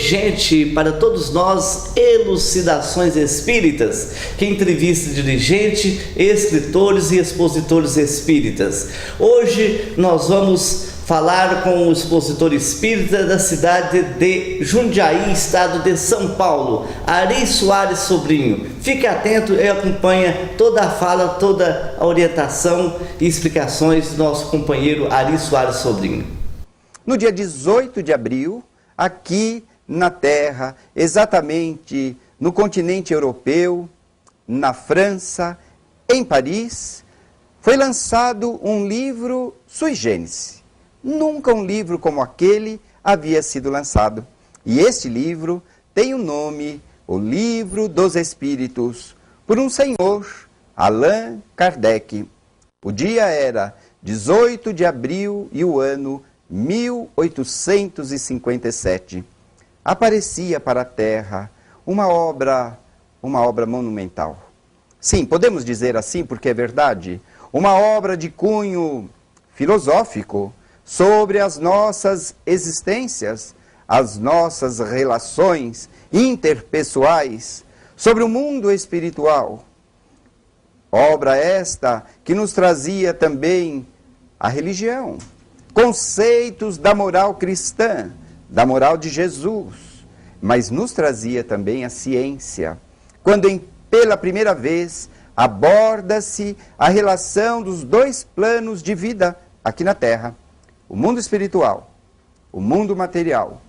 urgente para todos nós, Elucidações Espíritas, que entrevista dirigente, escritores e expositores espíritas. Hoje nós vamos falar com o expositor espírita da cidade de Jundiaí, estado de São Paulo, Ari Soares Sobrinho. Fique atento e acompanhe toda a fala, toda a orientação e explicações do nosso companheiro Ari Soares Sobrinho. No dia 18 de abril, aqui na Terra, exatamente no continente europeu, na França, em Paris, foi lançado um livro sui generis. Nunca um livro como aquele havia sido lançado. E este livro tem o nome O Livro dos Espíritos, por um senhor, Allan Kardec. O dia era 18 de abril e o ano 1857. Aparecia para a Terra uma obra monumental. Sim, podemos dizer assim porque é verdade. Uma obra de cunho filosófico sobre as nossas existências, as nossas relações interpessoais, sobre o mundo espiritual. Obra esta que nos trazia também a religião, conceitos da moral cristã, da moral de Jesus, mas nos trazia também a ciência, quando pela primeira vez aborda-se a relação dos dois planos de vida aqui na Terra. O mundo espiritual, o mundo material.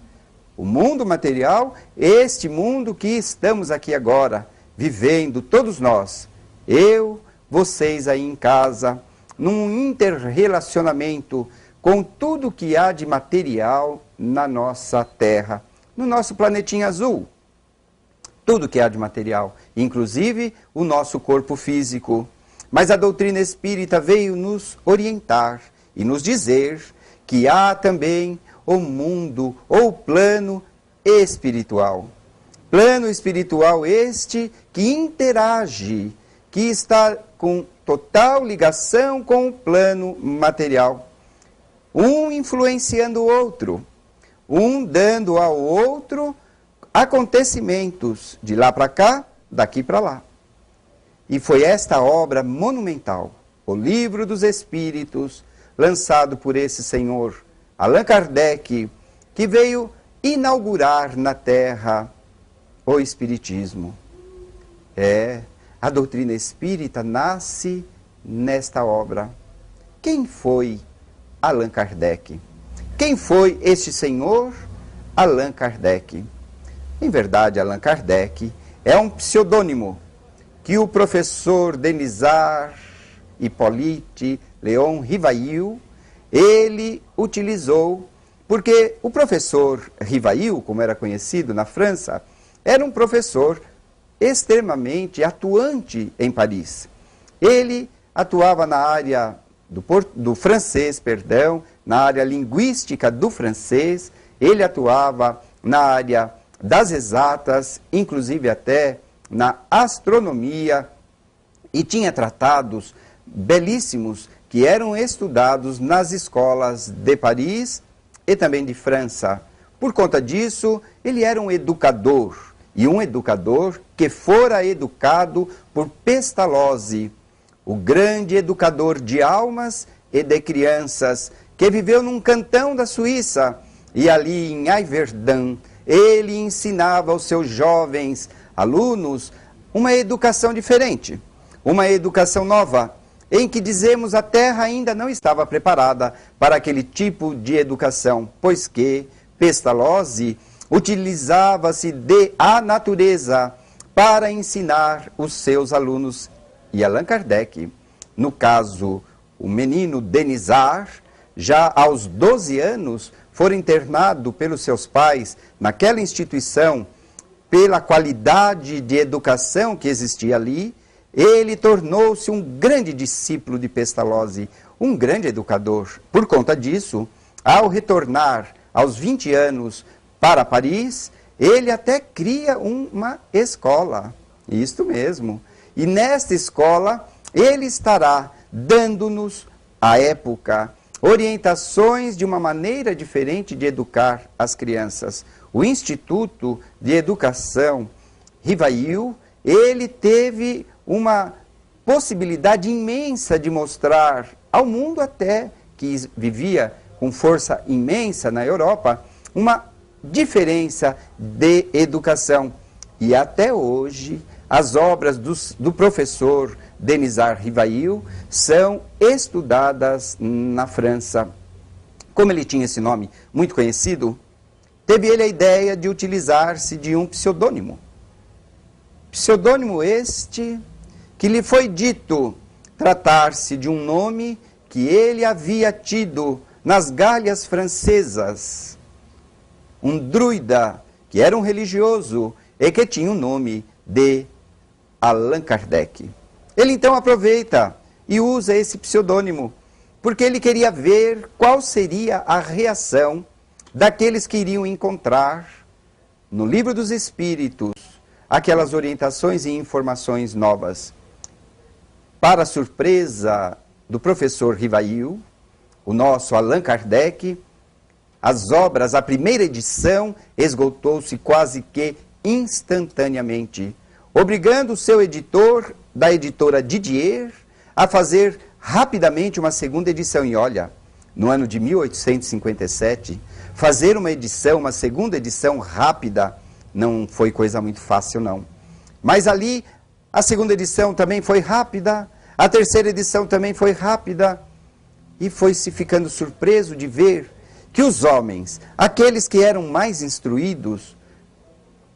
O mundo material, este mundo que estamos aqui agora, vivendo, todos nós, eu, vocês aí em casa, num interrelacionamento com tudo que há de material na nossa Terra, no nosso planetinha azul. Tudo que há de material, inclusive o nosso corpo físico. Mas a doutrina espírita veio nos orientar e nos dizer que há também o mundo ou plano espiritual. Plano espiritual este que interage, que está com total ligação com o plano material. Um influenciando o outro, um dando ao outro acontecimentos de lá para cá, daqui para lá. E foi esta obra monumental, O Livro dos Espíritos, lançado por esse senhor, Allan Kardec, que veio inaugurar na Terra o Espiritismo. A doutrina espírita nasce nesta obra. Quem foi Allan Kardec? Quem foi este senhor Allan Kardec? Em verdade, Allan Kardec é um pseudônimo que o professor Denisard Hippolyte Léon Rivail, ele utilizou, porque o professor Rivail, como era conhecido na França, era um professor extremamente atuante em Paris. Ele atuava na área do francês, na área linguística do francês, ele atuava na área das exatas, inclusive até na astronomia, e tinha tratados belíssimos que eram estudados nas escolas de Paris e também de França. Por conta disso, ele era um educador, e um educador que fora educado por Pestalozzi, o grande educador de almas e de crianças, que viveu num cantão da Suíça, e ali em Yverdun, ele ensinava aos seus jovens alunos uma educação diferente, uma educação nova, em que dizemos a Terra ainda não estava preparada para aquele tipo de educação, pois que Pestalozzi utilizava-se a natureza para ensinar os seus alunos. E Allan Kardec, no caso, o menino Denisard, já aos 12 anos, foi internado pelos seus pais naquela instituição, pela qualidade de educação que existia ali, ele tornou-se um grande discípulo de Pestalozzi, um grande educador. Por conta disso, ao retornar aos 20 anos para Paris, ele até cria uma escola. Isto mesmo. E nesta escola, ele estará dando-nos, à época, orientações de uma maneira diferente de educar as crianças. o Instituto de Educação Rivail, ele teve uma possibilidade imensa de mostrar ao mundo, até que vivia com força imensa na Europa, uma diferença de educação. E até hoje, as obras do professor Denisard Rivail são estudadas na França. Como ele tinha esse nome muito conhecido, teve ele a ideia de utilizar-se de um pseudônimo. Pseudônimo este que lhe foi dito tratar-se de um nome que ele havia tido nas Galhas francesas. Um druida, que era um religioso e que tinha o nome de Allan Kardec. Ele então aproveita e usa esse pseudônimo, porque ele queria ver qual seria a reação daqueles que iriam encontrar no Livro dos Espíritos aquelas orientações e informações novas. Para a surpresa do professor Rivail, o nosso Allan Kardec, as obras, a primeira edição, esgotou-se quase que instantaneamente, obrigando o seu editor, da editora Didier, a fazer rapidamente uma segunda edição. E olha, no ano de 1857, fazer uma segunda edição rápida, não foi coisa muito fácil, não. Mas ali, a segunda edição também foi rápida, a terceira edição também foi rápida, e foi-se ficando surpreso de ver que os homens, aqueles que eram mais instruídos,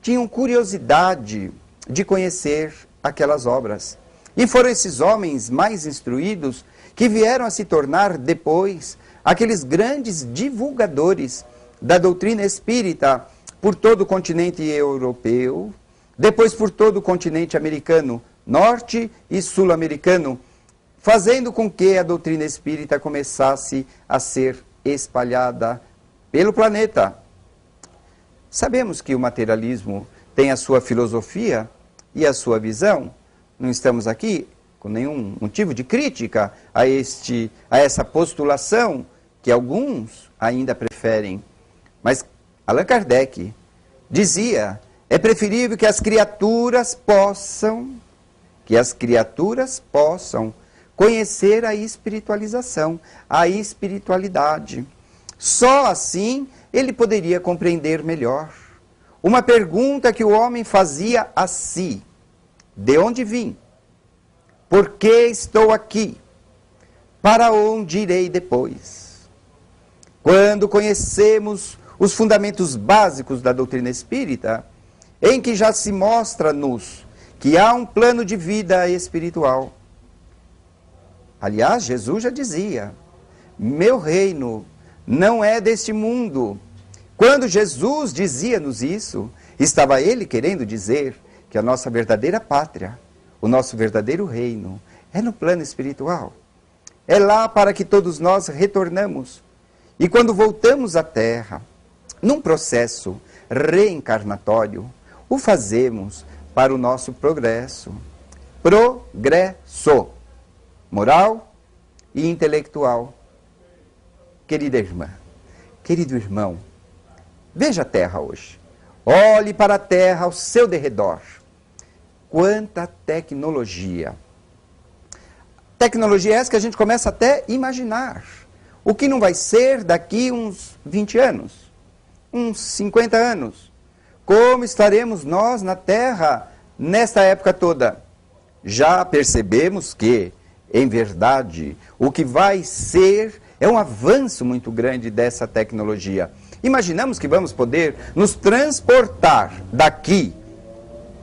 tinham curiosidade de conhecer aquelas obras. E foram esses homens mais instruídos que vieram a se tornar depois aqueles grandes divulgadores da doutrina espírita por todo o continente europeu, depois por todo o continente americano, norte e sul-americano, fazendo com que a doutrina espírita começasse a ser espalhada pelo planeta. Sabemos que o materialismo tem a sua filosofia e a sua visão. Não estamos aqui com nenhum motivo de crítica a essa postulação que alguns ainda preferem. Mas Allan Kardec dizia: é preferível que as criaturas possam conhecer a espiritualização, a espiritualidade. Só assim ele poderia compreender melhor. Uma pergunta que o homem fazia a si: de onde vim? Por que estou aqui? Para onde irei depois? Quando conhecemos os fundamentos básicos da doutrina espírita, em que já se mostra-nos que há um plano de vida espiritual. Aliás, Jesus já dizia: meu reino não é deste mundo. Quando Jesus dizia-nos isso, estava ele querendo dizer que a nossa verdadeira pátria, o nosso verdadeiro reino, é no plano espiritual. É lá para que todos nós retornamos. E quando voltamos à Terra, num processo reencarnatório, o fazemos para o nosso progresso. Progresso moral e intelectual. Querida irmã, querido irmão, veja a Terra hoje. Olhe para a Terra ao seu derredor. Quanta tecnologia. Tecnologia essa que a gente começa até a imaginar. O que não vai ser daqui uns 20 anos, uns 50 anos. Como estaremos nós na Terra nesta época toda? Já percebemos que, em verdade, o que vai ser é um avanço muito grande dessa tecnologia. Imaginamos que vamos poder nos transportar daqui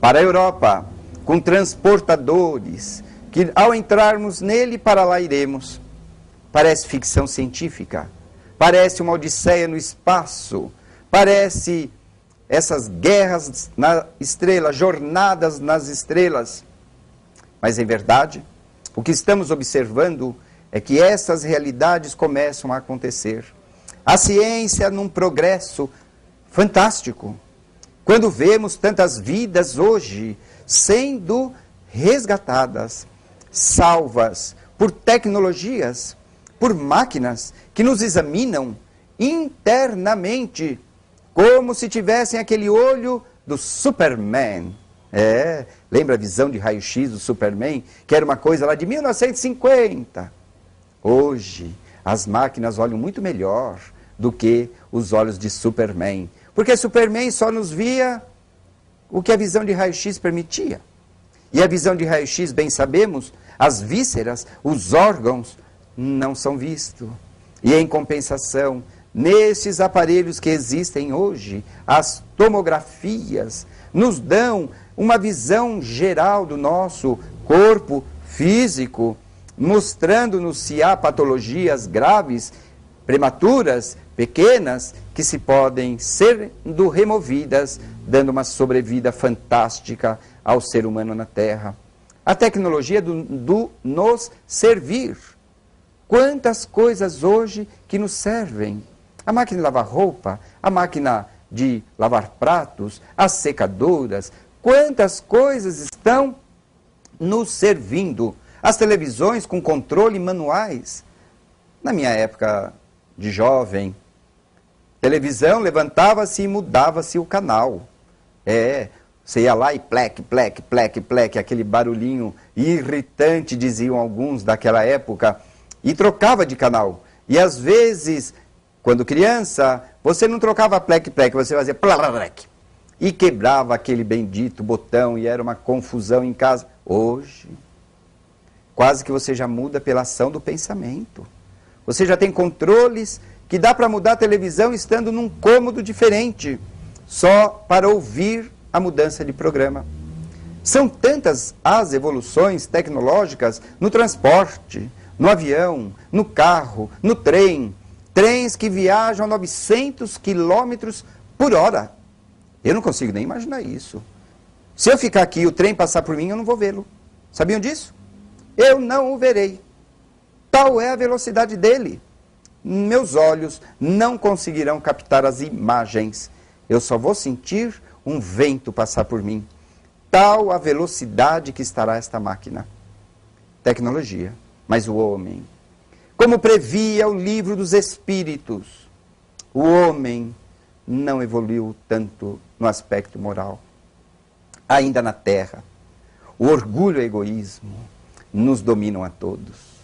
para a Europa com transportadores, que ao entrarmos nele, para lá iremos. Parece ficção científica, parece uma odisseia no espaço, parece essas guerras na estrela, jornadas nas estrelas. Mas, em verdade, o que estamos observando é que essas realidades começam a acontecer. A ciência num progresso fantástico. Quando vemos tantas vidas hoje sendo resgatadas, salvas por tecnologias, por máquinas que nos examinam internamente como se tivessem aquele olho do Superman. Lembra a visão de raio-x do Superman? Que era uma coisa lá de 1950. Hoje, as máquinas olham muito melhor do que os olhos de Superman. Porque Superman só nos via o que a visão de raio-x permitia. E a visão de raio-x, bem sabemos, as vísceras, os órgãos, não são vistos. E em compensação, nesses aparelhos que existem hoje, as tomografias nos dão uma visão geral do nosso corpo físico, mostrando-nos se há patologias graves, prematuras, pequenas, que se podem sendo removidas, dando uma sobrevida fantástica ao ser humano na Terra. A tecnologia do nos servir. Quantas coisas hoje que nos servem. A máquina de lavar roupa, a máquina de lavar pratos, as secadoras, quantas coisas estão nos servindo. As televisões com controle manuais. Na minha época de jovem, televisão levantava-se e mudava-se o canal. Você ia lá e pleque, pleque, pleque, pleque, aquele barulhinho irritante, diziam alguns daquela época, e trocava de canal. E às vezes, quando criança, você não trocava pleque, pleque, você fazia pleque. E quebrava aquele bendito botão e era uma confusão em casa. Hoje, quase que você já muda pela ação do pensamento. Você já tem controles que dá para mudar a televisão estando num cômodo diferente, só para ouvir a mudança de programa. São tantas as evoluções tecnológicas no transporte, no avião, no carro, no trem. Trens que viajam a 900 quilômetros por hora. Eu não consigo nem imaginar isso. Se eu ficar aqui e o trem passar por mim, eu não vou vê-lo. Sabiam disso? Eu não o verei. Tal é a velocidade dele. Meus olhos não conseguirão captar as imagens. Eu só vou sentir um vento passar por mim. Tal a velocidade que estará esta máquina. Tecnologia. Mas o homem, como previa o livro dos Espíritos, o homem não evoluiu tanto no aspecto moral. Ainda na Terra, o orgulho e o egoísmo nos dominam a todos.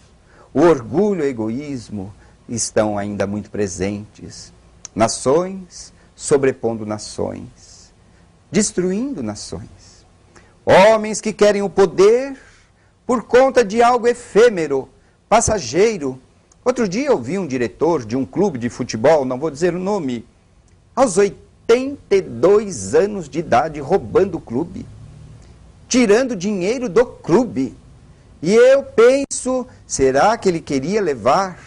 O orgulho e o egoísmo estão ainda muito presentes. Nações sobrepondo nações, destruindo nações. Homens que querem o poder por conta de algo efêmero, passageiro. Outro dia eu vi um diretor de um clube de futebol, não vou dizer o nome, aos 82 anos de idade, roubando o clube, tirando dinheiro do clube. E eu penso, será que ele queria levar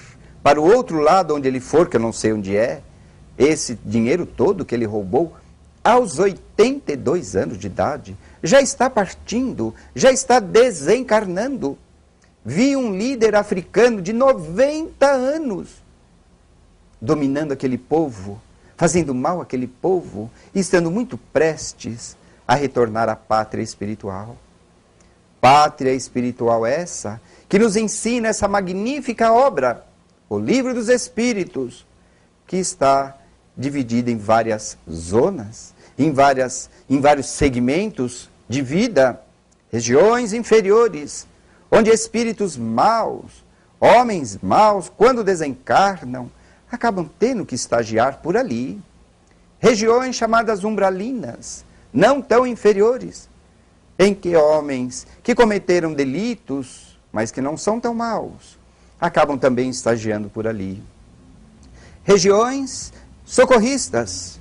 para o outro lado, onde ele for, que eu não sei onde é, esse dinheiro todo que ele roubou, aos 82 anos de idade, já está partindo, já está desencarnando. Vi um líder africano de 90 anos, dominando aquele povo, fazendo mal àquele povo, e estando muito prestes a retornar à pátria espiritual. Pátria espiritual essa, que nos ensina essa magnífica obra, o Livro dos Espíritos, que está dividida em várias zonas, em vários segmentos de vida, regiões inferiores, onde espíritos maus, homens maus, quando desencarnam, acabam tendo que estagiar por ali. Regiões chamadas umbralinas, não tão inferiores, em que homens que cometeram delitos, mas que não são tão maus, acabam também estagiando por ali. Regiões socorristas,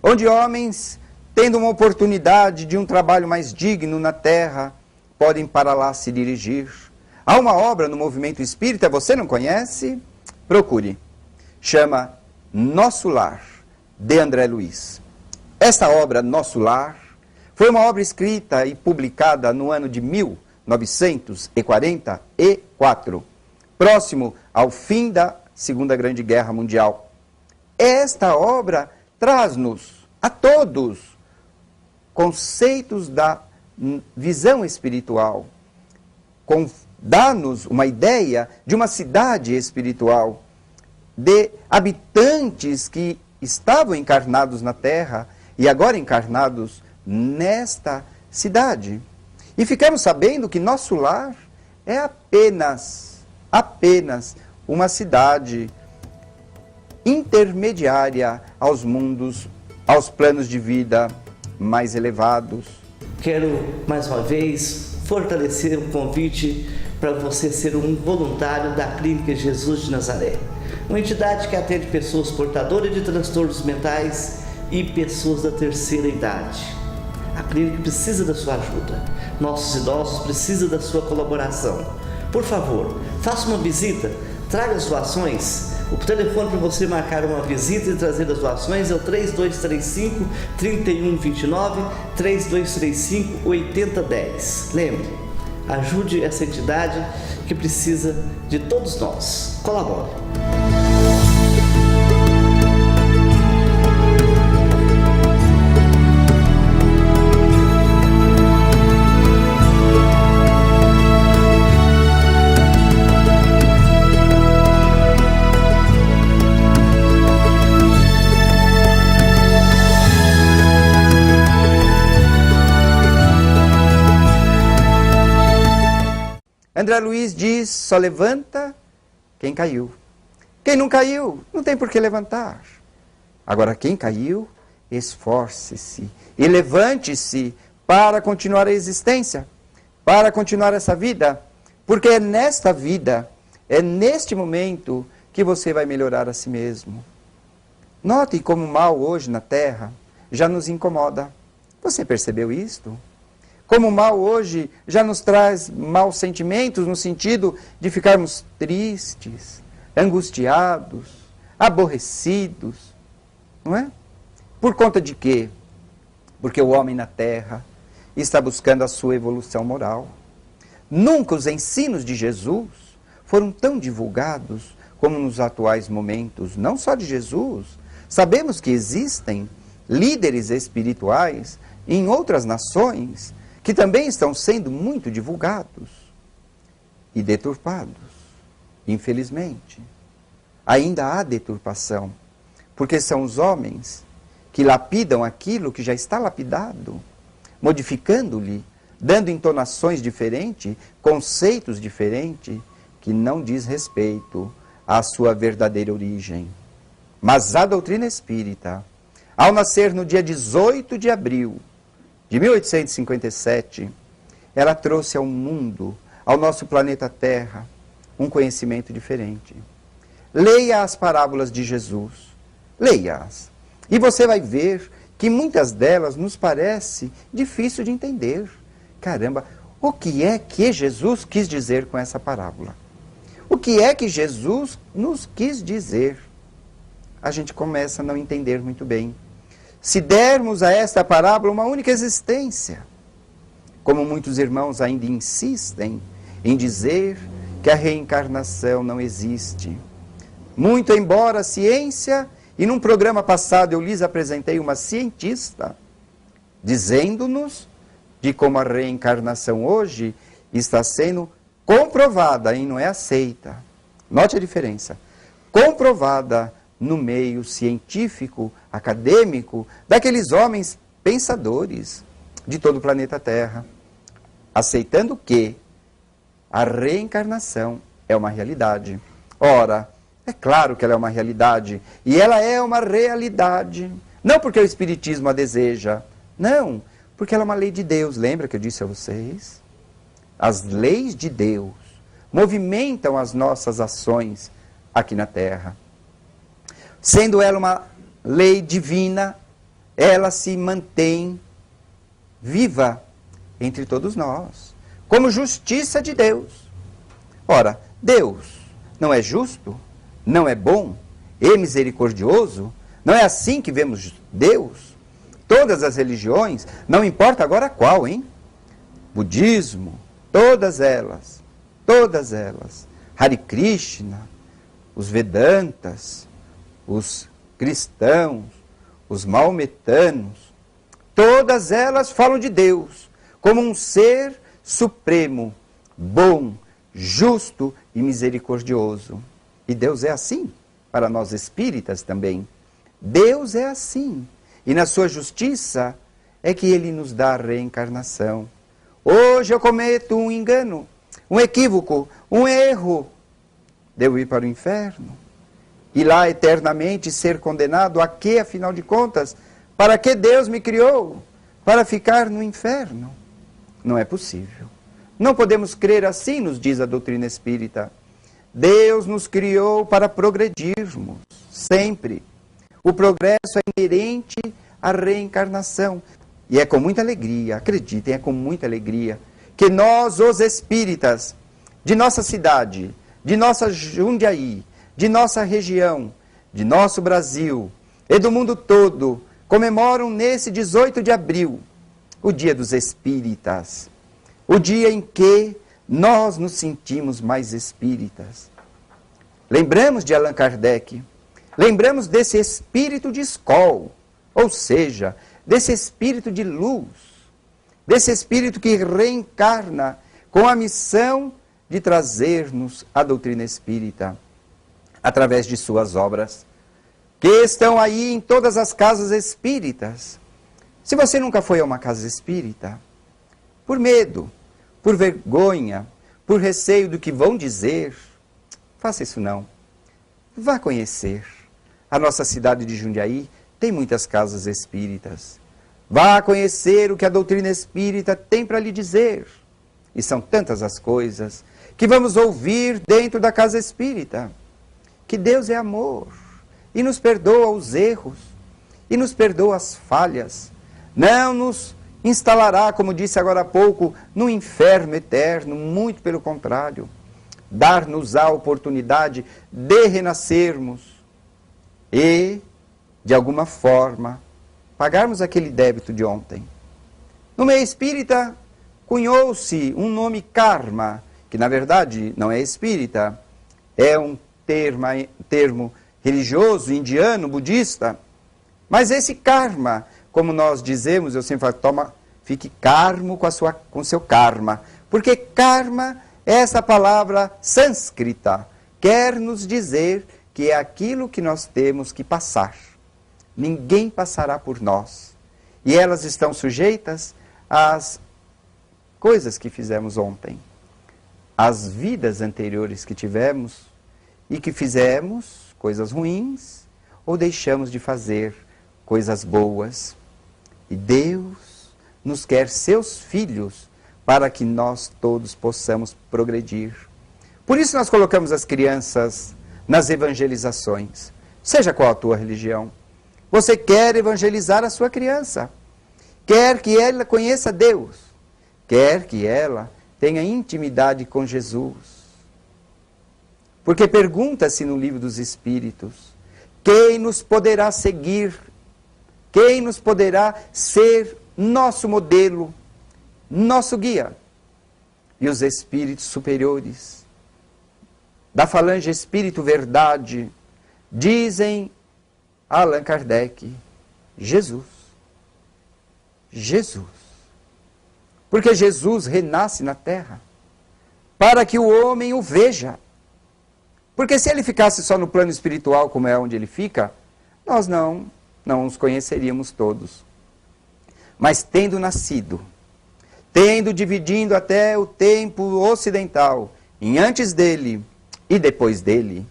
onde homens, tendo uma oportunidade de um trabalho mais digno na terra, podem para lá se dirigir. Há uma obra no movimento espírita, você não conhece? Procure. Chama Nosso Lar, de André Luiz. Esta obra, Nosso Lar, foi uma obra escrita e publicada no ano de 1944, próximo ao fim da Segunda Grande Guerra Mundial. Esta obra traz-nos, a todos, conceitos da visão espiritual, dá-nos uma ideia de uma cidade espiritual, de habitantes que estavam encarnados na terra e agora encarnados nesta cidade. E ficamos sabendo que nosso lar é apenas uma cidade intermediária aos mundos, aos planos de vida mais elevados. Quero, mais uma vez, fortalecer o convite para você ser um voluntário da Clínica Jesus de Nazaré, uma entidade que atende pessoas portadoras de transtornos mentais e pessoas da terceira idade. A clínica precisa da sua ajuda, nossos idosos precisam da sua colaboração. Por favor, faça uma visita, traga as doações. O telefone para você marcar uma visita e trazer as doações é o 3235-3129, 3235-8010. Lembre, ajude essa entidade que precisa de todos nós. Colabore. André Luiz diz, só levanta quem caiu. Quem não caiu, não tem por que levantar. Agora, quem caiu, esforce-se e levante-se para continuar a existência, para continuar essa vida, porque é nesta vida, é neste momento que você vai melhorar a si mesmo. Notem como o mal hoje na Terra já nos incomoda. Você percebeu isto? Como o mal hoje já nos traz maus sentimentos no sentido de ficarmos tristes, angustiados, aborrecidos, não é? Por conta de quê? Porque o homem na terra está buscando a sua evolução moral. Nunca os ensinos de Jesus foram tão divulgados como nos atuais momentos, não só de Jesus. Sabemos que existem líderes espirituais em outras nações que também estão sendo muito divulgados e deturpados, infelizmente. Ainda há deturpação, porque são os homens que lapidam aquilo que já está lapidado, modificando-lhe, dando entonações diferentes, conceitos diferentes, que não diz respeito à sua verdadeira origem. Mas a doutrina espírita, ao nascer no dia 18 de abril de 1857, ela trouxe ao mundo, ao nosso planeta Terra, um conhecimento diferente. Leia as parábolas de Jesus, leia-as, e você vai ver que muitas delas nos parece difícil de entender. Caramba, o que é que Jesus quis dizer com essa parábola? O que é que Jesus nos quis dizer? A gente começa a não entender muito bem. Se dermos a esta parábola uma única existência, como muitos irmãos ainda insistem em dizer que a reencarnação não existe. Muito embora a ciência, e num programa passado eu lhes apresentei uma cientista, dizendo-nos de como a reencarnação hoje está sendo comprovada e não é aceita. Note a diferença. Comprovada no meio científico, acadêmico, daqueles homens pensadores de todo o planeta Terra, aceitando que a reencarnação é uma realidade. Ora, é claro que ela é uma realidade, e ela é uma realidade, não porque o Espiritismo a deseja, não, porque ela é uma lei de Deus. Lembra que eu disse a vocês? As leis de Deus movimentam as nossas ações aqui na Terra. Sendo ela uma lei divina, ela se mantém viva entre todos nós, como justiça de Deus. Ora, Deus não é justo? Não é bom? É misericordioso? Não é assim que vemos Deus? Todas as religiões, não importa agora qual, hein? Budismo, todas elas, Hare Krishna, os Vedantas, os cristãos, os maometanos, todas elas falam de Deus como um ser supremo, bom, justo e misericordioso. E Deus é assim para nós espíritas também. Deus é assim. E na sua justiça é que Ele nos dá a reencarnação. Hoje eu cometo um engano, um equívoco, um erro. Devo ir para o inferno. E lá eternamente ser condenado a quê, afinal de contas? Para que Deus me criou? Para ficar no inferno? Não é possível. Não podemos crer assim, nos diz a doutrina espírita. Deus nos criou para progredirmos, sempre. O progresso é inerente à reencarnação. E é com muita alegria, acreditem, é com muita alegria, que nós, os espíritas, de nossa cidade, de nossa Jundiaí, de nossa região, de nosso Brasil e do mundo todo, comemoram nesse 18 de abril, o Dia dos Espíritas. O dia em que nós nos sentimos mais espíritas. Lembramos de Allan Kardec, lembramos desse espírito de escola, ou seja, desse espírito de luz, desse espírito que reencarna com a missão de trazer-nos a doutrina espírita, através de suas obras, que estão aí em todas as casas espíritas. Se você nunca foi a uma casa espírita, por medo, por vergonha, por receio do que vão dizer, faça isso não. Vá conhecer. A nossa cidade de Jundiaí tem muitas casas espíritas. Vá conhecer o que a doutrina espírita tem para lhe dizer. E são tantas as coisas que vamos ouvir dentro da casa espírita. Que Deus é amor e nos perdoa os erros e nos perdoa as falhas. Não nos instalará, como disse agora há pouco, no inferno eterno, muito pelo contrário. Dar-nos a oportunidade de renascermos e, de alguma forma, pagarmos aquele débito de ontem. No meio espírita, cunhou-se um nome karma, que na verdade não é espírita, é um termo religioso, indiano, budista. Mas esse karma, como nós dizemos, eu sempre falo, fique karmo com seu karma. Porque karma é essa palavra sânscrita, quer nos dizer que é aquilo que nós temos que passar. Ninguém passará por nós. E elas estão sujeitas às coisas que fizemos ontem, às vidas anteriores que tivemos e que fizemos coisas ruins ou deixamos de fazer coisas boas. E Deus nos quer seus filhos para que nós todos possamos progredir. Por isso nós colocamos as crianças nas evangelizações. Seja qual a tua religião. Você quer evangelizar a sua criança. Quer que ela conheça Deus. Quer que ela tenha intimidade com Jesus. Porque pergunta-se no livro dos Espíritos, quem nos poderá seguir? Quem nos poderá ser nosso modelo, nosso guia? E os espíritos superiores, da falange Espírito Verdade, dizem a Allan Kardec, Jesus. Jesus. Porque Jesus renasce na terra, para que o homem o veja. Porque se ele ficasse só no plano espiritual, como é onde ele fica, nós não os conheceríamos todos. Mas tendo nascido, tendo dividindo até o tempo ocidental, em antes dele e depois dele,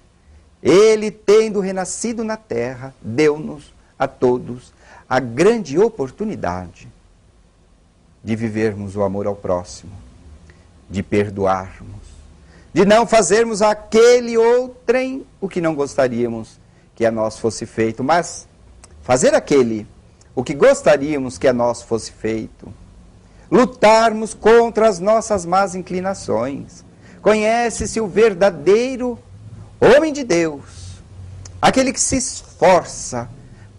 ele tendo renascido na terra, deu-nos a todos a grande oportunidade de vivermos o amor ao próximo, de perdoarmos, de não fazermos aquele outrem o que não gostaríamos que a nós fosse feito, mas fazer o que gostaríamos que a nós fosse feito. Lutarmos contra as nossas más inclinações. Conhece-se o verdadeiro homem de Deus, aquele que se esforça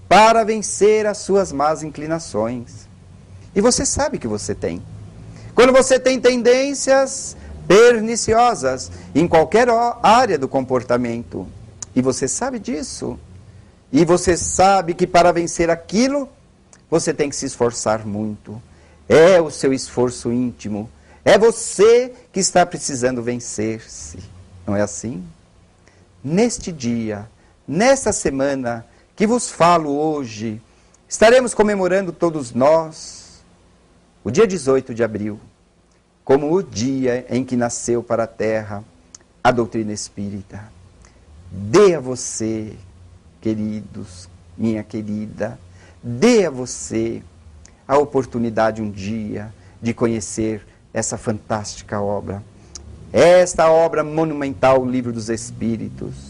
para vencer as suas más inclinações. E você sabe que você tem. Quando você tem tendências perniciosas em qualquer área do comportamento, e você sabe disso, e você sabe que para vencer aquilo, você tem que se esforçar muito. É o seu esforço íntimo. É você que está precisando vencer-se. Não é assim? Neste dia, nesta semana que vos falo hoje, estaremos comemorando todos nós o dia 18 de abril, como o dia em que nasceu para a Terra a doutrina espírita. Dê a você, queridos, minha querida, dê a você a oportunidade um dia de conhecer essa fantástica obra. Esta obra monumental, o Livro dos Espíritos.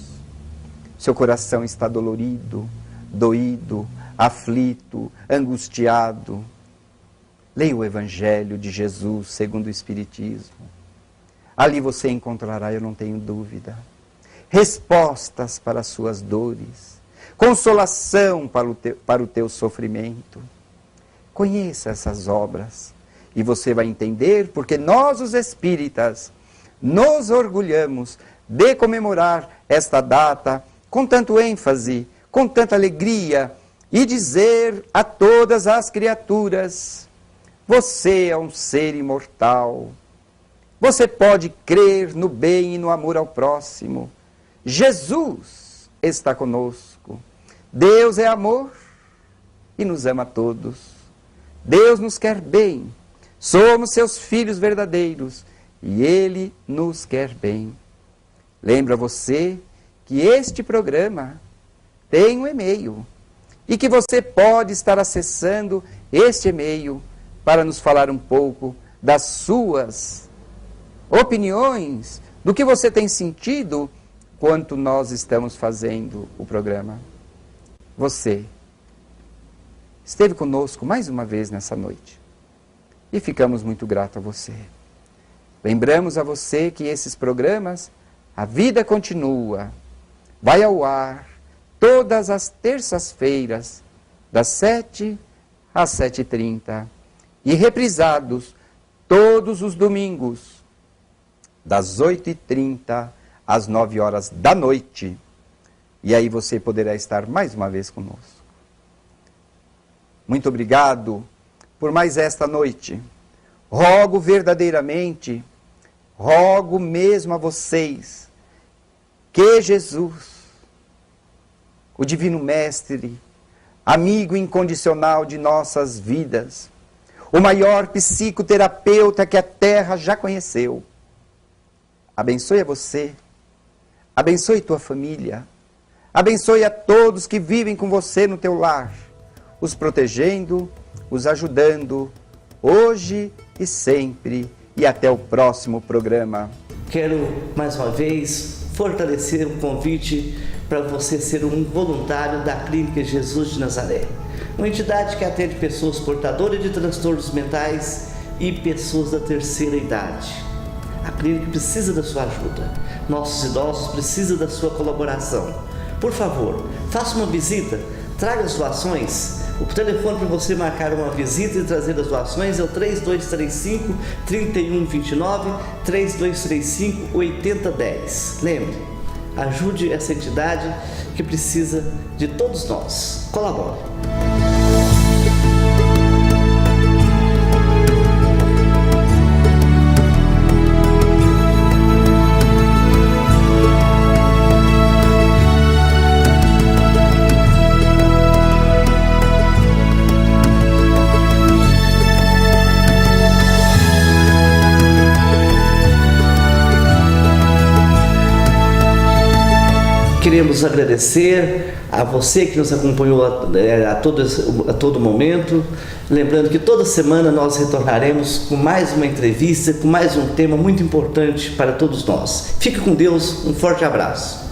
Seu coração está dolorido, doído, aflito, angustiado. Leia o Evangelho de Jesus segundo o Espiritismo. Ali você encontrará, eu não tenho dúvida, respostas para as suas dores, consolação para o teu sofrimento. Conheça essas obras e você vai entender porque nós, os espíritas, nos orgulhamos de comemorar esta data com tanto ênfase, com tanta alegria e dizer a todas as criaturas: você é um ser imortal. Você pode crer no bem e no amor ao próximo. Jesus está conosco. Deus é amor e nos ama a todos. Deus nos quer bem. Somos seus filhos verdadeiros e Ele nos quer bem. Lembra você que este programa tem um e-mail e que você pode estar acessando este e-mail para nos falar um pouco das suas opiniões, do que você tem sentido quanto nós estamos fazendo o programa. Você esteve conosco mais uma vez nessa noite e ficamos muito gratos a você. Lembramos a você que esses programas, a vida continua, vai ao ar todas as terças-feiras, das 7 às 7h30, e reprisados todos os domingos, das 8h30 às 9h da noite. E aí você poderá estar mais uma vez conosco. Muito obrigado por mais esta noite. Rogo verdadeiramente, rogo mesmo a vocês, que Jesus, o Divino Mestre, amigo incondicional de nossas vidas, o maior psicoterapeuta que a Terra já conheceu, abençoe a você, abençoe tua família, abençoe a todos que vivem com você no teu lar, os protegendo, os ajudando, hoje e sempre, e até o próximo programa. Quero, mais uma vez, fortalecer o convite para você ser um voluntário da Clínica Jesus de Nazaré, uma entidade que atende pessoas portadoras de transtornos mentais e pessoas da terceira idade. A clínica precisa da sua ajuda, nossos idosos precisam da sua colaboração. Por favor, faça uma visita, traga as doações. O telefone para você marcar uma visita e trazer as doações é o 3235-3129, 3235-8010. Lembre, ajude essa entidade que precisa de todos nós. Colabore. Queremos agradecer a você que nos acompanhou a todo momento. Lembrando que toda semana nós retornaremos com mais uma entrevista, com mais um tema muito importante para todos nós. Fique com Deus, um forte abraço.